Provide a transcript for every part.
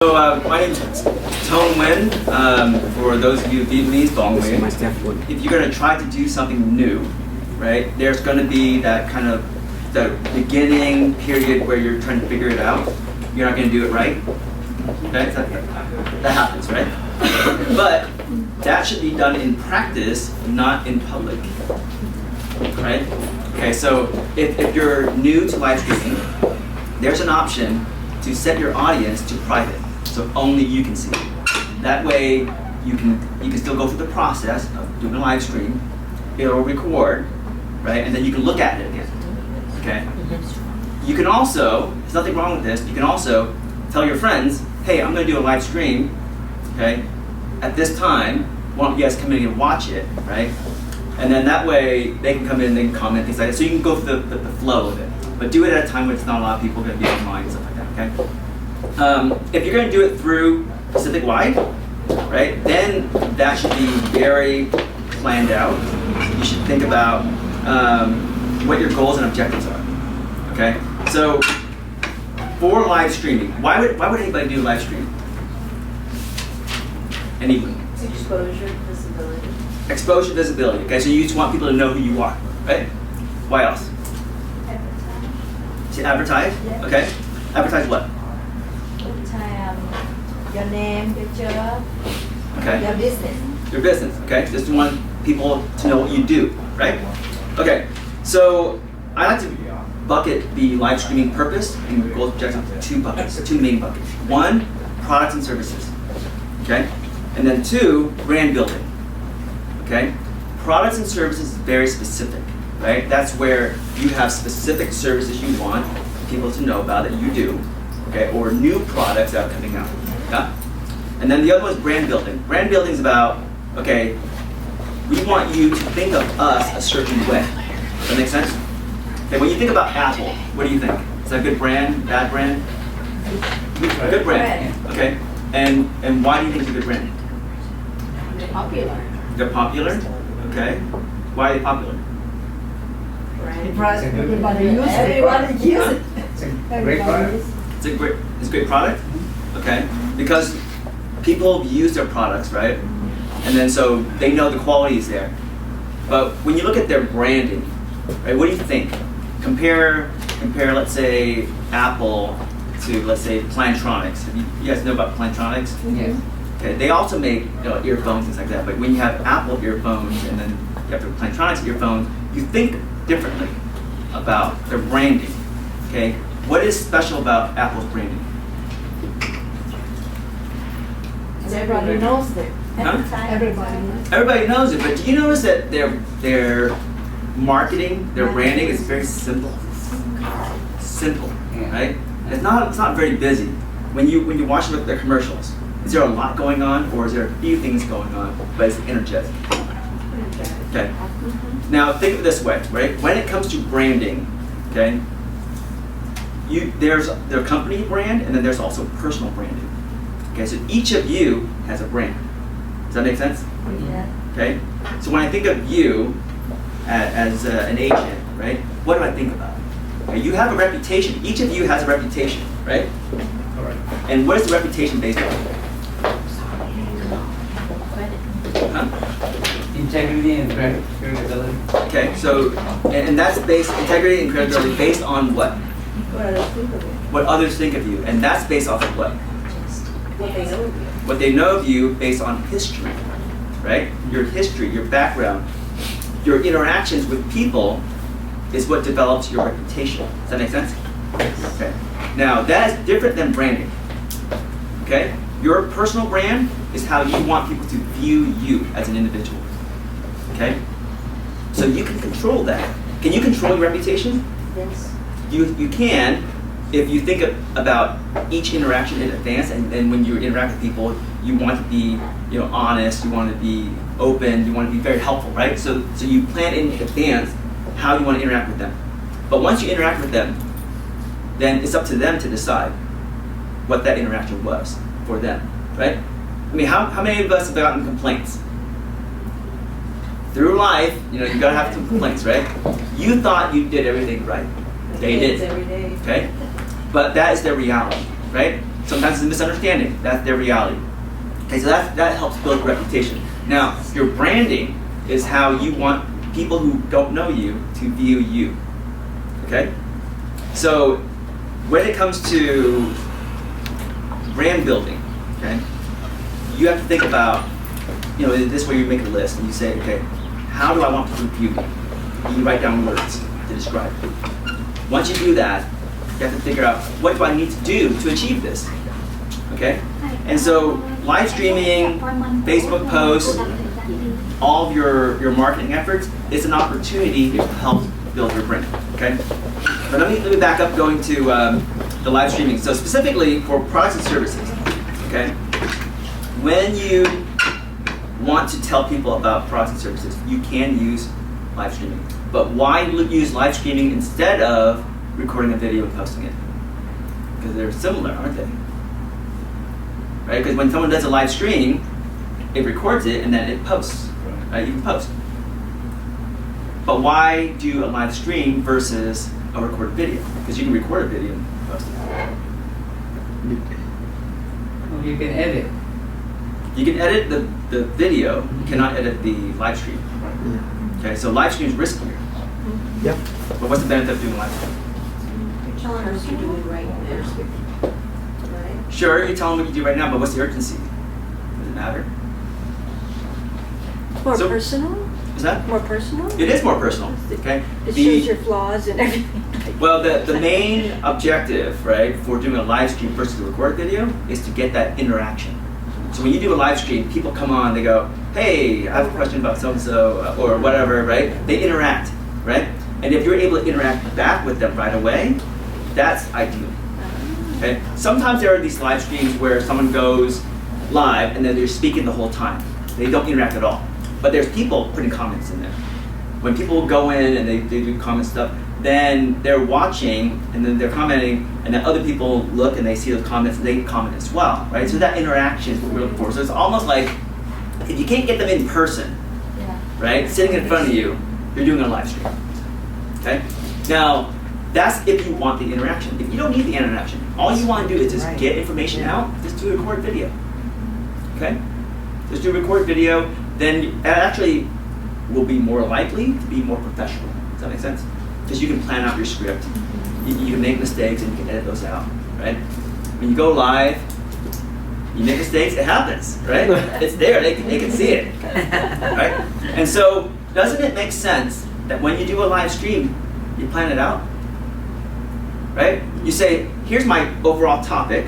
So my name's Toan Nguyen. For those of you Vietnamese, Bong Nguyen. If you're going to try to do something new, right, there's going to be that kind of the beginning period where you're trying to figure it out. You're not going to do it right. Okay, that happens, right? But that should be done in practice, not in public, right? Okay, so if you're new to live streaming, there's an option to set your audience to private, so only you can see it. That way, you can still go through the process of doing a live stream. It'll record, right, and then you can look at it again. Okay. You can also, there's nothing wrong with this. You can also tell your friends, hey, I'm going to do a live stream. Okay. At this time, why don't you guys come in and watch it, right? And then that way they can come in, they can comment, things like that. So you can go through the flow of it. But do it at a time when it's not a lot of people going to be online and stuff like that, okay? If you're going to do it through Pacificwide, right, then that should be very planned out. You should think about what your goals and objectives are, okay? So for live streaming, why would anybody do live streaming? Anyone? Exposure, visibility. Exposure, visibility, okay? So you just want people to know who you are, right? Why else? To advertise? Yeah. Okay. Advertise what? Your name, your job, Okay. your business. Your business, okay? Just want people to know what you do, right? Okay. So I like to bucket the live streaming purpose and goals objectives into two buckets, two main buckets. One, products and services, okay? And then two, brand building, okay? Products and services is very specific, right? That's where you have specific services you want people to know about that you do, okay? Or new products that are coming out, yeah? And then the other one is brand building. Brand building is about, okay, we want you to think of us a certain way. Does that make sense? Okay, when you think about Apple, what do you think? Is that a good brand, bad brand? Good brand, okay? And why do you think it's a good brand? They're popular. They're popular, okay? Why are they popular? Because everybody uses it. Everybody uses it. It's a great product. It's a great product, okay? Because people use their products, right? And then so they know the quality is there. But when you look at their branding, right? What do you think? Compare, let's say Apple to, let's say, Plantronics. You guys know about Plantronics? Yes. Okay, they also make earphones and things like that. But when you have Apple earphones and then you have the Plantronics earphones, you think differently about their branding. Okay, what is special about Apple's branding? Everybody knows it. Huh? Everybody knows. Everybody knows it, but do you notice that their marketing, their branding is very simple? Simple, right? It's not very busy. When you watch their commercials, is there a lot going on, or is there a few things going on, but it's energetic? Okay. Now think of it this way, right? When it comes to branding, okay, there's their company brand, and then there's also personal branding. Okay, so each of you has a brand. Does that make sense? Yeah. Okay. So when I think of you as an agent, right? What do I think about? Okay, you have a reputation. Each of you has a reputation, right? Correct. And what is the reputation based on? Huh? Integrity and credibility. Okay, so and that's based integrity and credibility based on what? What do they think of it? What others think of you, and that's based off of what? What they know of you. What they know of you based on history, right? Your history, your background, your interactions with people is what develops your reputation. Does that make sense? Okay. Now that is different than branding. Okay? Your personal brand is how you want people to view you as an individual. Okay? So you can control that. Can you control your reputation? Yes. You can if you think about each interaction in advance, and when you interact with people, you want to be honest, you want to be open, you want to be very helpful, right? So you plan in advance how you want to interact with them. But once you interact with them, then it's up to them to decide what that interaction was for them, right? I mean, how many of us have gotten complaints? Through life, you gotta have some complaints, right? You thought you did everything right. They did. Every day. Okay? But that is their reality, right? Sometimes it's a misunderstanding. That's their reality. Okay, so that helps build reputation. Now, your branding is how you want people who don't know you to view you. Okay? So when it comes to brand building, okay, you have to think about, this way you make a list and you say, okay, how do I want people to view me? You write down words to describe it. Once you do that, you have to figure out, what do I need to do to achieve this? Okay? And so live streaming, Facebook posts, all of your marketing efforts is an opportunity to help build your brand. Okay? But let me back up going to the live streaming. So specifically for products and services, okay? When you want to tell people about products and services, you can use live streaming. But why use live streaming instead of recording a video and posting it? Because they're similar, aren't they? Right? Because when someone does a live stream, it records it and then it posts. Right? You can post. But why do a live stream versus a recorded video? Because you can record a video and post it. Oh, you can edit. You can edit the video, you cannot edit the live stream. Okay, so live stream is riskier. Yep. But what's the benefit of doing live stream? You're telling us you do it right now. Right? Sure, you tell them what you do right now, but what's the urgency? Does it matter? More So- personal? Is that? More personal? It is more personal. Okay. It shows your flaws and everything. Well, the main objective, right, for doing a live stream versus a recorded video is to get that interaction. So when you do a live stream, people come on, they go, hey, I have a question about so-and-so, or whatever, right? They interact, right? And if you're able to interact back with them right away, that's ideal. Okay? Sometimes there are these live streams where someone goes live and then they're speaking the whole time. They don't interact at all. But there's people putting comments in there. When people go in and they do comment stuff, then they're watching and then they're commenting, and then other people look and they see those comments and they comment as well, right? So that interaction is what we're looking for. So it's almost like if you can't get them in person, right, sitting in front of you, you're doing a live stream. Okay? Now, that's if you want the interaction. If you don't need the interaction, all you want to do is just get information out, just do a recorded video. Okay? Just do a recorded video, then it actually will be more likely to be more professional. Does that make sense? Because you can plan out your script. You can make mistakes and you can edit those out, right? When you go live, you make mistakes, it happens, right? It's there, they can see it, right? And so, doesn't it make sense that when you do a live stream, you plan it out, right? You say, here's my overall topic,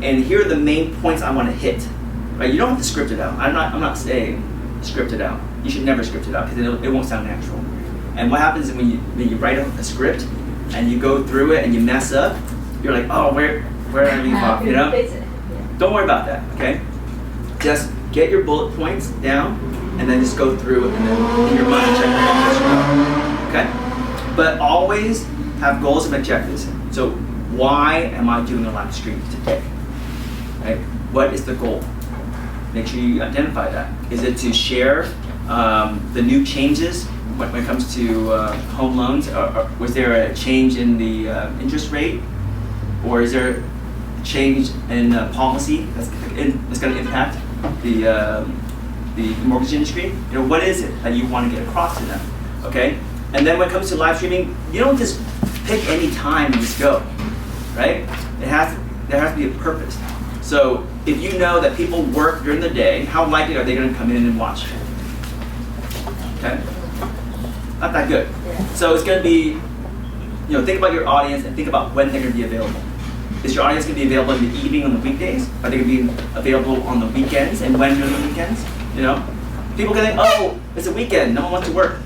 and here are the main points I want to hit, right? You don't have to script it out. I'm not saying script it out. You should never script it out because it won't sound natural. And what happens is when you write a script and you go through it and you mess up, you're like, oh, where did I leave off, you know? Don't worry about that, okay? Just get your bullet points down and then just go through it and then in your mind check it out, okay? But always have goals and objectives. So why am I doing a live stream today, right? What is the goal? Make sure you identify that. Is it to share the new changes when it comes to home loans? Was there a change in the interest rate? Or is there a change in policy that's going to impact the mortgage industry? You know, what is it that you want to get across to them? Okay? And then when it comes to live streaming, you don't just pick any time and just go, right? There has to be a purpose. So if you know that people work during the day, how likely are they going to come in and watch? Okay? Not that good. So it's going to be, think about your audience and think about when they're going to be available. Is your audience going to be available in the evening on the weekdays? Are they going to be available on the weekends? And when during the weekends? People can think, oh, it's a weekend, no one wants to work.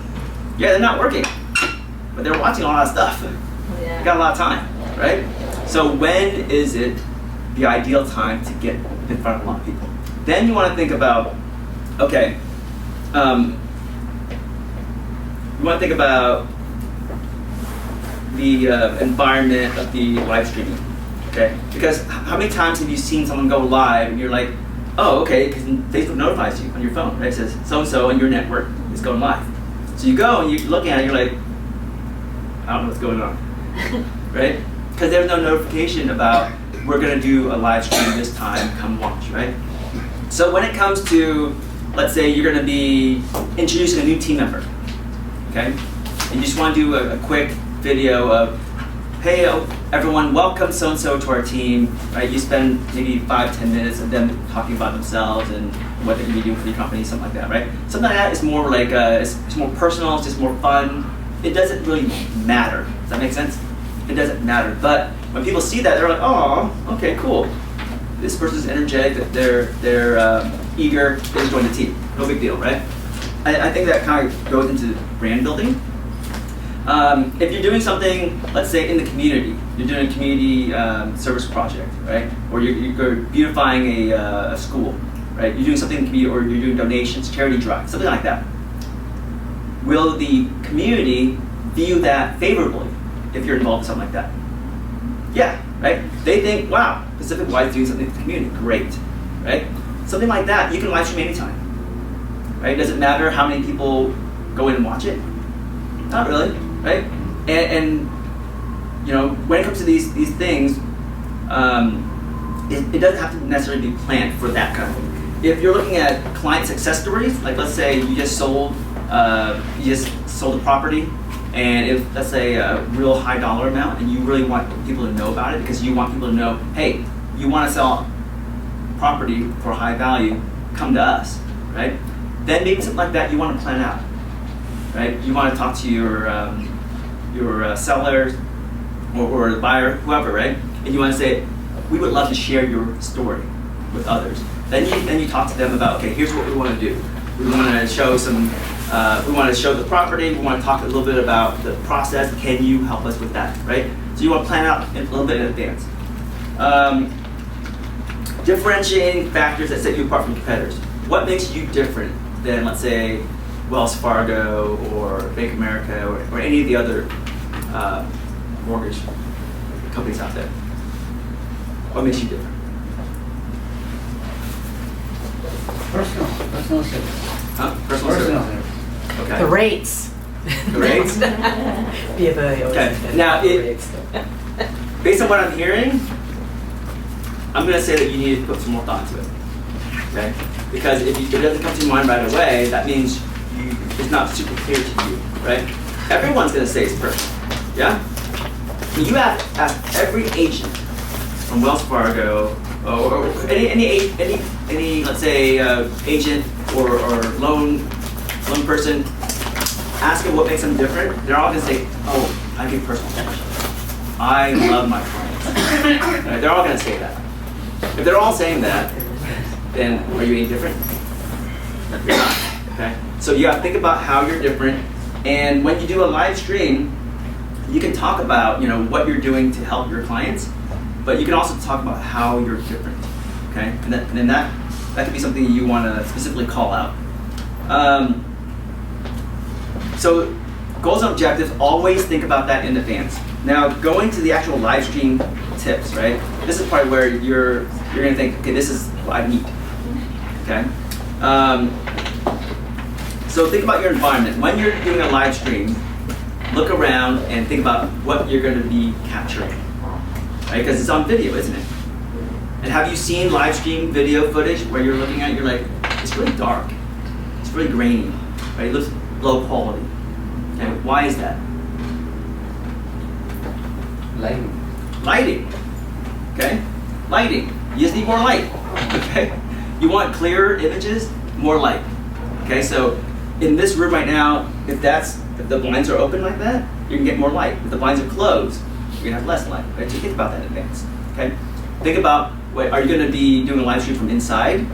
Yeah, they're not working, but they're watching a lot of stuff. They got a lot of time, right? So when is it the ideal time to get in front of a lot of people? Then you want to think about, okay, you want to think about the environment of the live streaming, okay? Because how many times have you seen someone go live and you're like, oh, okay, because Facebook notifies you on your phone, right? It says so-and-so on your network is going live. So you go and you look at it and you're like, I don't know what's going on, right? Because there's no notification about we're gonna do a live stream this time, come watch, right? So when it comes to, let's say you're gonna be introducing a new team member, okay? And you just wanna do a quick video of, hey everyone, welcome so-and-so to our team, right? You spend maybe 5-10 minutes of them talking about themselves and what they're gonna be doing for your company, something like that, right? Something like that is more like, it's more personal, it's just more fun. It doesn't really matter. Does that make sense? It doesn't matter. But when people see that, they're like, oh, okay, cool. This person's energetic, they're eager, they just join the team. No big deal, right? I think that kind of goes into brand building. If you're doing something, let's say in the community, you're doing a community service project, right? Or you're beautifying a school, right? You're doing something in the community, or you're doing donations, charity drive, something like that. Will the community view that favorably if you're involved in something like that? Yeah, right? They think, wow, Pacificwide is doing something for the community, great, right? Something like that, you can live stream anytime, right? Does it matter how many people go in and watch it? Not really, right? And you know, when it comes to these things, it doesn't have to necessarily be planned for that kind of thing. If you're looking at client success stories, like let's say you just sold a property, and if let's say a real high dollar amount, and you really want people to know about it because you want people to know, hey, you want to sell property for high value, come to us, right? Then maybe something like that you want to plan out, right? You want to talk to your seller or the buyer, whoever, right? And you want to say, we would love to share your story with others. Then you talk to them about, okay, here's what we want to do. We want to show we want to show the property. We want to talk a little bit about the process. Can you help us with that, right? So you want to plan out a little bit in advance. Differentiating factors that set you apart from competitors. What makes you different than, let's say, Wells Fargo or Bank of America or any of the other mortgage companies out there? What makes you different? Personal service. Huh? Personal service. Okay. The rates. The rates? Okay. Now, based on what I'm hearing, I'm going to say that you need to put some more thought to it. Okay? Because if it doesn't come to your mind right away, that means it's not super clear to you, right? Everyone's going to say it's perfect. Yeah? When you ask every agent from Wells Fargo or any let's say agent or loan person, ask them what makes them different, they're all going to say, oh, I give personal attention. I love my clients. Right? They're all going to say that. If they're all saying that, then are you any different? You're not. Okay? So you got to think about how you're different, and when you do a live stream, you can talk about what you're doing to help your clients, but you can also talk about how you're different. Okay? And then that could be something you want to specifically call out. So goals and objectives, always think about that in advance. Now, going to the actual live stream tips, right? This is probably where you're going to think, okay, this is what I need. Okay? So think about your environment. When you're doing a live stream, look around and think about what you're going to be capturing, right? Because it's on video, isn't it? And have you seen live stream video footage where you're looking at it, you're like, it's really dark, it's really grainy, right? It looks low quality. Okay, why is that? Lighting. Okay, lighting. You just need more light. Okay, you want clearer images, more light. Okay, so in this room right now, if the blinds are open like that, you can get more light. If the blinds are closed, you're gonna have less light. Right? So think about that in advance. Okay, think about, are you going to be doing a live stream from inside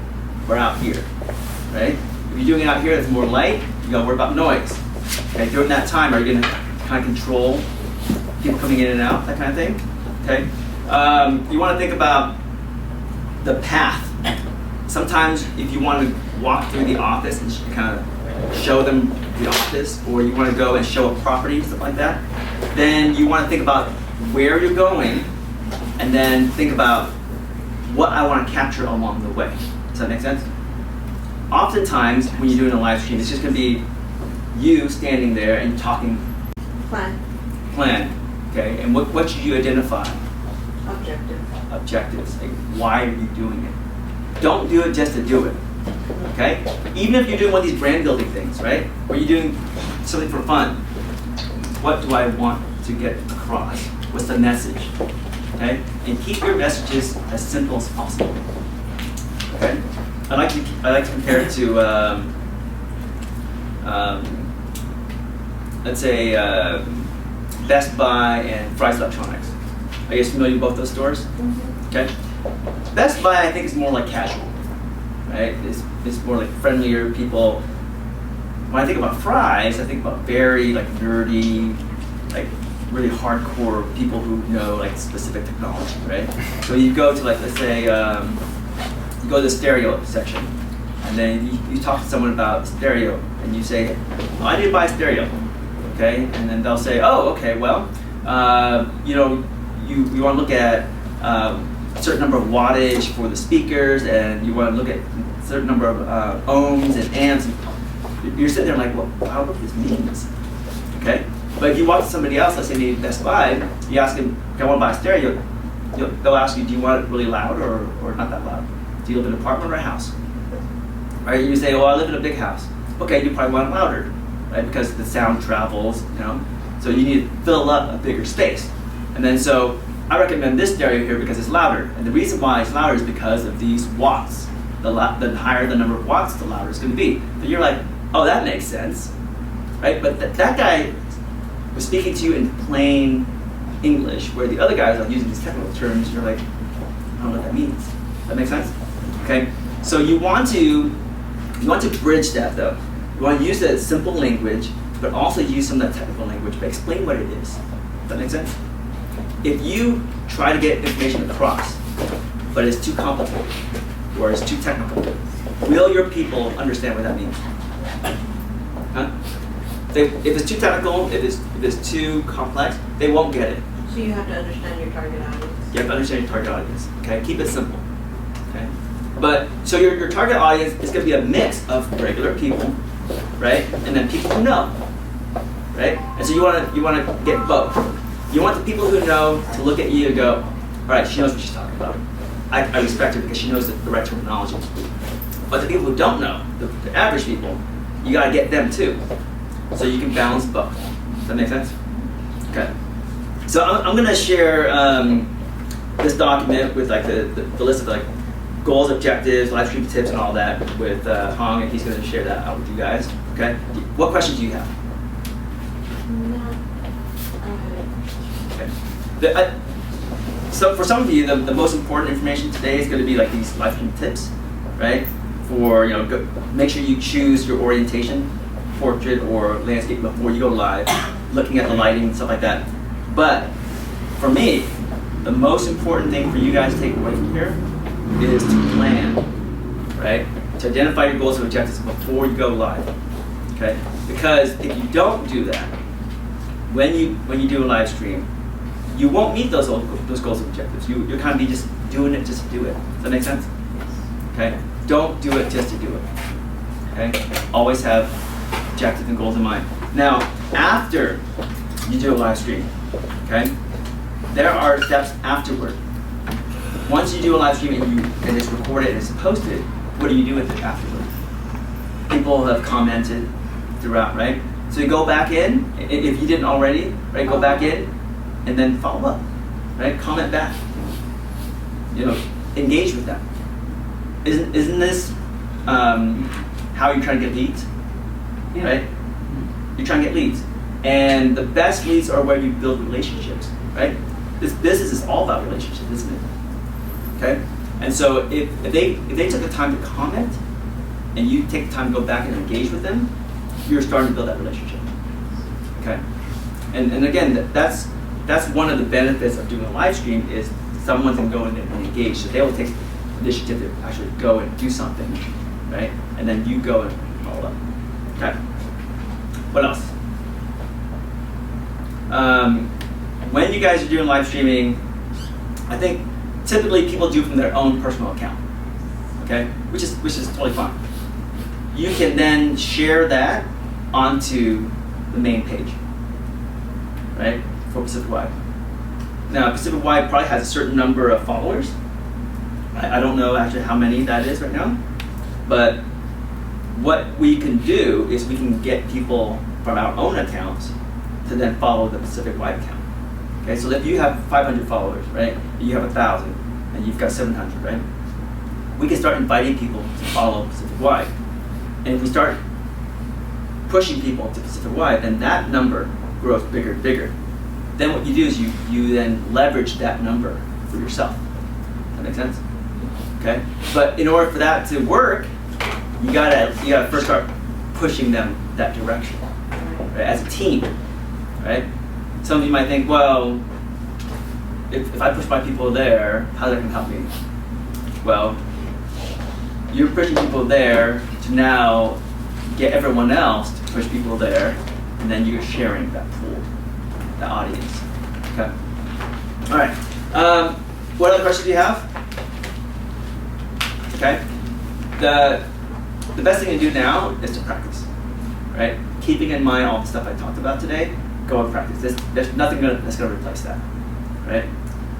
or out here? Right? If you're doing it out here, that's more light. You got to worry about noise. Okay, during that time, are you going to kind of control people coming in and out, that kind of thing? Okay. You want to think about the path. Sometimes, if you want to walk through the office and kind of show them the office, or you want to go and show a property, stuff like that, then you want to think about where you're going, and then think about what I want to capture along the way. Does that make sense? Oftentimes, when you're doing a live stream, it's just going to be you standing there and talking. Plan. Okay, and what should you identify? Objectives. Like, why are you doing it? Don't do it just to do it. Okay? Even if you're doing one of these brand building things, right? Or you're doing something for fun. What do I want to get across? What's the message? Okay? And keep your messages as simple as possible. Okay? I like to compare it to let's say Best Buy and Fry's Electronics. Are you guys familiar with both those stores? Okay. Best Buy, I think, is more like casual, right? It's more like friendlier people. When I think about Fry's, I think about very like nerdy, like really hardcore people who know like specific technology, right? So you go to like, let's say, you go to the stereo section, and then you talk to someone about stereo, and you say, oh, I need to buy stereo, okay? And then they'll say, oh, okay, well, you know, you want to look at a certain number of wattage for the speakers, and you want to look at a certain number of ohms and amps. You're sitting there like, well, I don't know what this means, okay? But if you walk to somebody else, let's say maybe Best Buy, you ask them, okay, I want to buy a stereo, they'll ask you, do you want it really loud or not that loud? Do you live in an apartment or a house? Right? You say, well, I live in a big house. Okay, you probably want it louder, right? Because the sound travels, you know? So you need to fill up a bigger space. And then so I recommend this stereo here because it's louder. And the reason why it's louder is because of these watts. The higher the number of watts, the louder it's going to be. So you're like, oh, that makes sense, right? But that guy was speaking to you in plain English, where the other guys are using these technical terms. You're like, I don't know what that means. That makes sense? Okay. So you want to bridge that though. You want to use that simple language, but also use some of that technical language, but explain what it is. Does that make sense? If you try to get information across, but it's too complicated or it's too technical, will your people understand what that means? Huh? If it's too technical, if it's too complex, they won't get it. So you have to understand your target audience. You have to understand your target audience. Okay, keep it simple. Okay, but so your target audience is going to be a mix of regular people, right, and then people who know, right. And so you want to get both. You want the people who know to look at you and go, all right, she knows what she's talking about. I respect her because she knows the right terminology. But the people who don't know, the average people, you got to get them too. So you can balance both. Does that make sense? Okay. So I'm going to share this document with like the list of like goals, objectives, live stream tips, and all that with Hong, and he's going to share that out with you guys. Okay. What questions do you have? Okay. So for some of you, the most important information today is going to be like these live stream tips, right? For make sure you choose your orientation, portrait or landscape before you go live, looking at the lighting and stuff like that. But for me, the most important thing for you guys to take away from here is to plan, right? To identify your goals and objectives before you go live, okay? Because if you don't do that, when you do a live stream, you won't meet those goals and objectives. You'll kind of be just doing it just to do it. Does that make sense? Okay? Don't do it just to do it. Okay? Always have objectives and goals in mind. Now, after you do a live stream, okay, there are steps afterward. Once you do a live stream and it's recorded and it's posted, what do you do with it afterward? People have commented throughout, right? So you go back in, if you didn't already, right? Go back in and then follow up, right? Comment back. Engage with them. Isn't this how you're trying to get leads? Yeah. Right? You're trying to get leads. And the best leads are where you build relationships, right? This business is all about relationships, isn't it? Okay? And so if they took the time to comment and you take the time to go back and engage with them, you're starting to build that relationship. Okay? And again, that's one of the benefits of doing a live stream is someone's going to go in and engage. So they will take initiative to actually go and do something, right? And then you go and follow up. Okay. What else? When you guys are doing live streaming, I think typically people do from their own personal account. Okay, which is totally fine. You can then share that onto the main page, right? For Pacificwide. Now, Pacificwide probably has a certain number of followers. I don't know actually how many that is right now. But what we can do is we can get people from our own accounts to then follow the Pacificwide account. Okay, so if you have 500 followers, right, and you have 1,000, and you've got 700, right, we can start inviting people to follow Pacificwide. And if we start pushing people to Pacificwide, then that number grows bigger and bigger. Then what you do is you then leverage that number for yourself. Does that make sense? Okay? But in order for that to work, you gotta first start pushing them that direction, right? As a team, right? Some of you might think, well, if I push my people there, how's that gonna help me? Well, you're pushing people there to now get everyone else to push people there, and then you're sharing that pool, the audience. Okay. All right. What other questions do you have? Okay. The best thing to do now is to practice, right? Keeping in mind all the stuff I talked about today, go and practice. There's nothing that's going to replace that, right?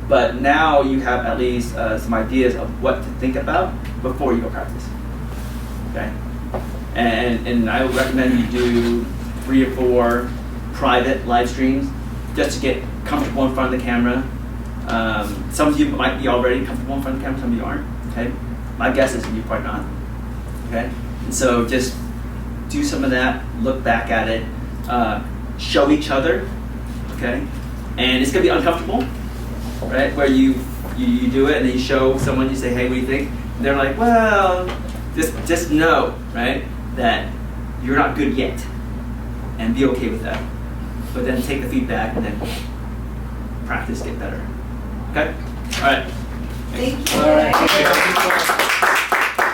But now you have at least some ideas of what to think about before you go practice, okay? And I would recommend you do 3 or 4 private live streams just to get comfortable in front of the camera. Some of you might be already comfortable in front of the camera, some of you aren't, okay? My guess is you're probably not, okay? And so just do some of that, look back at it, show each other, okay? And it's gonna be uncomfortable, right? Where you do it and then you show someone, you say, hey, what do you think? And they're like, well, just know, right, that you're not good yet, and be okay with that. But then take the feedback and then practice, get better. Okay? All right. Thank you. All right.